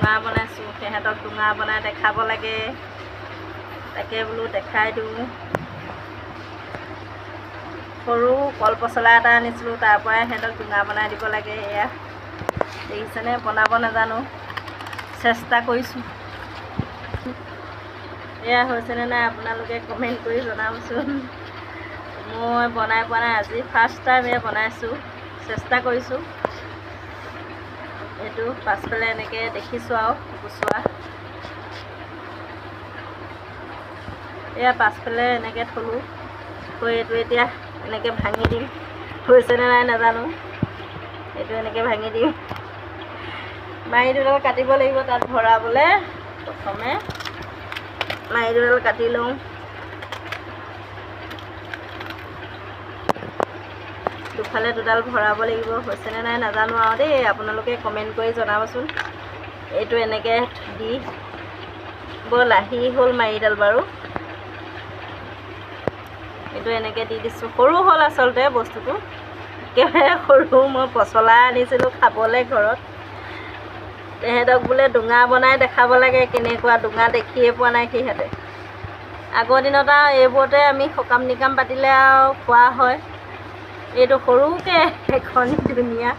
ডোঙা বনাইছোঁ। সিহঁতক ডোঙা বনাই দেখাব লাগে, তাকে বোলো দেখাই দিওঁ। সৰু কল পচলা এটা আনিছিলোঁ, তাৰ পৰাই সিহঁতক ডোঙা বনাই দিব লাগে। এয়া দেখিছেনে, বনাব নাজানো, চেষ্টা কৰিছোঁ। এয়া হৈছেনে নাই আপোনালোকে কমেণ্ট কৰি জনাবচোন। মই বনাই পোৱা নাই, আজি ফাৰ্ষ্ট টাইম এয়া বনাইছোঁ, চেষ্টা কৰিছোঁ। এইটো পাছফালে এনেকৈ দেখিছোঁ আৰু গুচোৱা। এয়া পাছফালে এনেকৈ থলোঁ, থৈ এইটো এতিয়া এনেকৈ ভাঙি দিম। হৈছেনে নাই নাজানো, এইটো এনেকৈ ভাঙি দিম। মাৰি দুডাল কাটিব লাগিব তাত ভৰাবলৈ। প্ৰথমে মাৰি দুডাল কাটি লওঁ। দুফালে দুডাল ভৰাব লাগিব। হৈছেনে নাই নাজানো আৰু দেই, আপোনালোকে কমেণ্ট কৰি জনাবচোন। এইটো এনেকৈ দি বৰ লাহি হ'ল মাৰিডাল বাৰু। এইটো এনেকৈ দি দিছোঁ। সৰু হ'ল আচলতে বস্তুটো, একেবাৰে সৰু। মই পচলা আনিছিলোঁ খাবলৈ ঘৰত। তেহেঁতক বোলে ডোঙা বনাই দেখাব লাগে কেনেকুৱা, ডোঙা দেখিয়ে পোৱা নাই সিহঁতে। আগৰ দিনত আৰু এইবোৰতে আমি সকাম নিকাম পাতিলে আৰু খোৱা হয়। এইটো সৰুকৈ এখন ধুনীয়া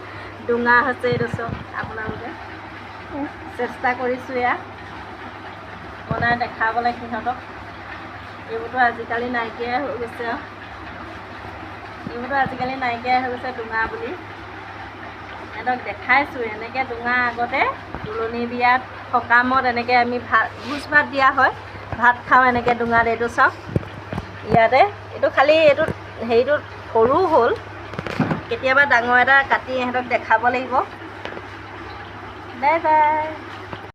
ডোঙা হৈছে। এইটো চব আপোনালোকে চেষ্টা কৰিছোঁ এয়া বনাই দেখাবলৈ সিহঁতক। এইবোৰতো আজিকালি নাইকিয়াই হৈ গৈছে আৰু ডোঙা বুলি। সিহঁতক দেখাইছোঁ এনেকৈ ডোঙা। আগতে তুলনি বিয়াত সকামত এনেকৈ আমি ভোজ ভাত দিয়া হয়, ভাত খাওঁ এনেকৈ ডোঙাত। এইটো চাওক ইয়াতে, এইটো খালি এইটো হেৰিটো সৰু হ'ল। কেতিয়াবা ডাঙৰ এটা কাটি ইহঁতক দেখাব লাগিব। Bye bye.